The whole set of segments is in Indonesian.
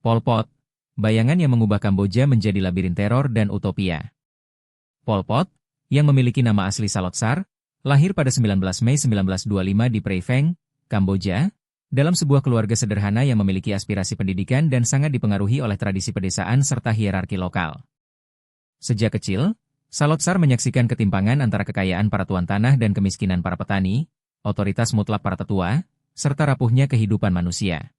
Pol Pot, bayangan yang mengubah Kamboja menjadi labirin teror dan utopia. Pol Pot, yang memiliki nama asli Salotsar, lahir pada 19 Mei 1925 di Prey Veng, Kamboja, dalam sebuah keluarga sederhana yang memiliki aspirasi pendidikan dan sangat dipengaruhi oleh tradisi pedesaan serta hierarki lokal. Sejak kecil, Salotsar menyaksikan ketimpangan antara kekayaan para tuan tanah dan kemiskinan para petani, otoritas mutlak para tetua, serta rapuhnya kehidupan manusia.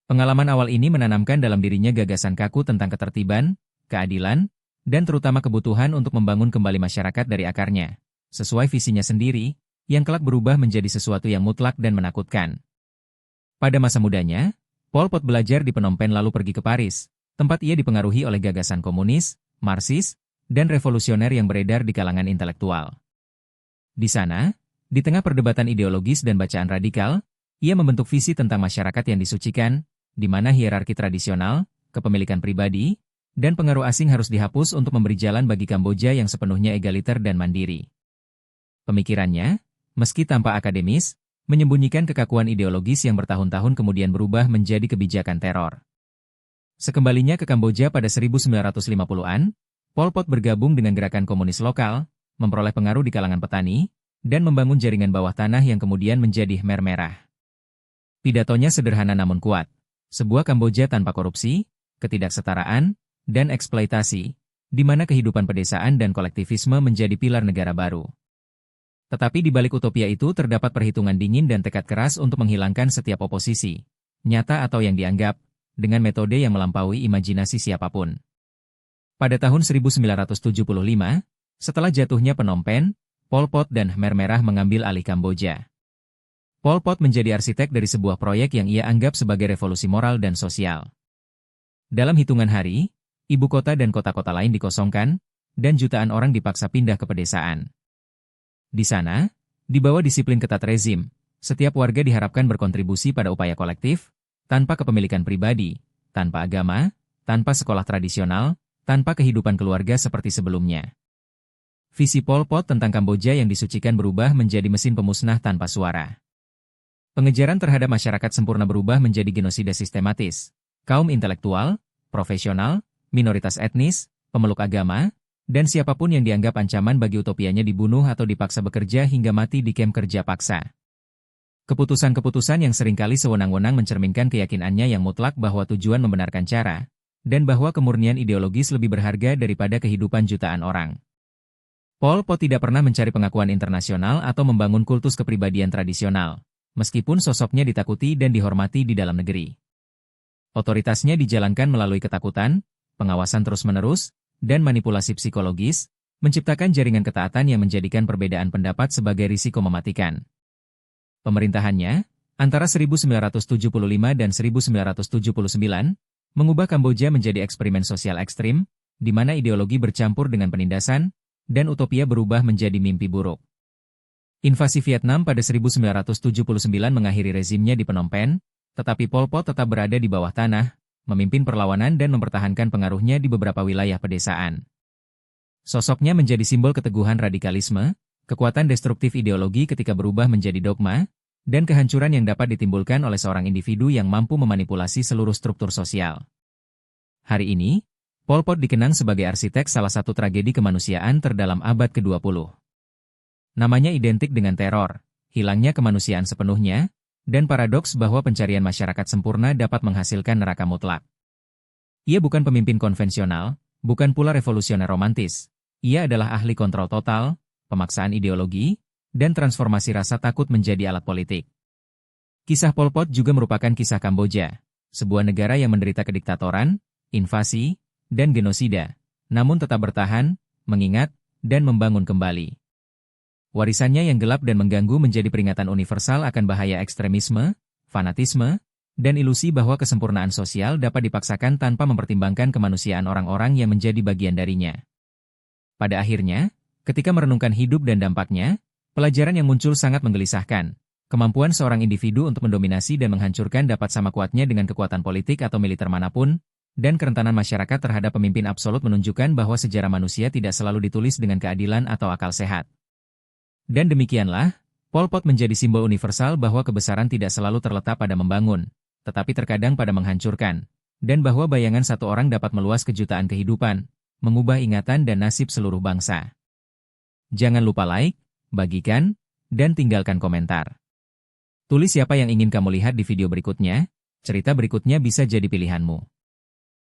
Pengalaman awal ini menanamkan dalam dirinya gagasan kaku tentang ketertiban, keadilan, dan terutama kebutuhan untuk membangun kembali masyarakat dari akarnya, sesuai visinya sendiri, yang kelak berubah menjadi sesuatu yang mutlak dan menakutkan. Pada masa mudanya, Pol Pot belajar di Phnom Penh lalu pergi ke Paris, tempat ia dipengaruhi oleh gagasan komunis, Marxis, dan revolusioner yang beredar di kalangan intelektual. Di sana, di tengah perdebatan ideologis dan bacaan radikal, ia membentuk visi tentang masyarakat yang disucikan, di mana hierarki tradisional, kepemilikan pribadi, dan pengaruh asing harus dihapus untuk memberi jalan bagi Kamboja yang sepenuhnya egaliter dan mandiri. Pemikirannya, meski tanpa akademis, menyembunyikan kekakuan ideologis yang bertahun-tahun kemudian berubah menjadi kebijakan teror. Sekembalinya ke Kamboja pada 1950-an, Pol Pot bergabung dengan gerakan komunis lokal, memperoleh pengaruh di kalangan petani, dan membangun jaringan bawah tanah yang kemudian menjadi Khmer Merah. Pidatonya sederhana namun kuat. Sebuah Kamboja tanpa korupsi, ketidaksetaraan, dan eksploitasi, di mana kehidupan pedesaan dan kolektivisme menjadi pilar negara baru. Tetapi di balik utopia itu terdapat perhitungan dingin dan tekad keras untuk menghilangkan setiap oposisi, nyata atau yang dianggap, dengan metode yang melampaui imajinasi siapapun. Pada tahun 1975, setelah jatuhnya Phnom Penh, Pol Pot dan Khmer Merah mengambil alih Kamboja. Pol Pot menjadi arsitek dari sebuah proyek yang ia anggap sebagai revolusi moral dan sosial. Dalam hitungan hari, ibu kota dan kota-kota lain dikosongkan, dan jutaan orang dipaksa pindah ke pedesaan. Di sana, di bawah disiplin ketat rezim, setiap warga diharapkan berkontribusi pada upaya kolektif, tanpa kepemilikan pribadi, tanpa agama, tanpa sekolah tradisional, tanpa kehidupan keluarga seperti sebelumnya. Visi Pol Pot tentang Kamboja yang disucikan berubah menjadi mesin pemusnah tanpa suara. Pengejaran terhadap masyarakat sempurna berubah menjadi genosida sistematis. Kaum intelektual, profesional, minoritas etnis, pemeluk agama, dan siapapun yang dianggap ancaman bagi utopianya dibunuh atau dipaksa bekerja hingga mati di kamp kerja paksa. Keputusan-keputusan yang seringkali sewenang-wenang mencerminkan keyakinannya yang mutlak bahwa tujuan membenarkan cara, dan bahwa kemurnian ideologis lebih berharga daripada kehidupan jutaan orang. Pol Pot tidak pernah mencari pengakuan internasional atau membangun kultus kepribadian tradisional, meskipun sosoknya ditakuti dan dihormati di dalam negeri. Otoritasnya dijalankan melalui ketakutan, pengawasan terus-menerus, dan manipulasi psikologis, menciptakan jaringan ketaatan yang menjadikan perbedaan pendapat sebagai risiko mematikan. Pemerintahannya, antara 1975 dan 1979, mengubah Kamboja menjadi eksperimen sosial ekstrim, di mana ideologi bercampur dengan penindasan, dan utopia berubah menjadi mimpi buruk. Invasi Vietnam pada 1979 mengakhiri rezimnya di Phnom Penh, tetapi Pol Pot tetap berada di bawah tanah, memimpin perlawanan dan mempertahankan pengaruhnya di beberapa wilayah pedesaan. Sosoknya menjadi simbol keteguhan radikalisme, kekuatan destruktif ideologi ketika berubah menjadi dogma, dan kehancuran yang dapat ditimbulkan oleh seorang individu yang mampu memanipulasi seluruh struktur sosial. Hari ini, Pol Pot dikenang sebagai arsitek salah satu tragedi kemanusiaan terdalam abad ke-20. Namanya identik dengan teror, hilangnya kemanusiaan sepenuhnya, dan paradoks bahwa pencarian masyarakat sempurna dapat menghasilkan neraka mutlak. Ia bukan pemimpin konvensional, bukan pula revolusioner romantis. Ia adalah ahli kontrol total, pemaksaan ideologi, dan transformasi rasa takut menjadi alat politik. Kisah Pol Pot juga merupakan kisah Kamboja, sebuah negara yang menderita kediktatoran, invasi, dan genosida, namun tetap bertahan, mengingat, dan membangun kembali. Warisannya yang gelap dan mengganggu menjadi peringatan universal akan bahaya ekstremisme, fanatisme, dan ilusi bahwa kesempurnaan sosial dapat dipaksakan tanpa mempertimbangkan kemanusiaan orang-orang yang menjadi bagian darinya. Pada akhirnya, ketika merenungkan hidup dan dampaknya, pelajaran yang muncul sangat menggelisahkan. Kemampuan seorang individu untuk mendominasi dan menghancurkan dapat sama kuatnya dengan kekuatan politik atau militer manapun, dan kerentanan masyarakat terhadap pemimpin absolut menunjukkan bahwa sejarah manusia tidak selalu ditulis dengan keadilan atau akal sehat. Dan demikianlah, Pol Pot menjadi simbol universal bahwa kebesaran tidak selalu terletak pada membangun, tetapi terkadang pada menghancurkan, dan bahwa bayangan satu orang dapat meluas kejutaan kehidupan, mengubah ingatan dan nasib seluruh bangsa. Jangan lupa like, bagikan, dan tinggalkan komentar. Tulis siapa yang ingin kamu lihat di video berikutnya, cerita berikutnya bisa jadi pilihanmu.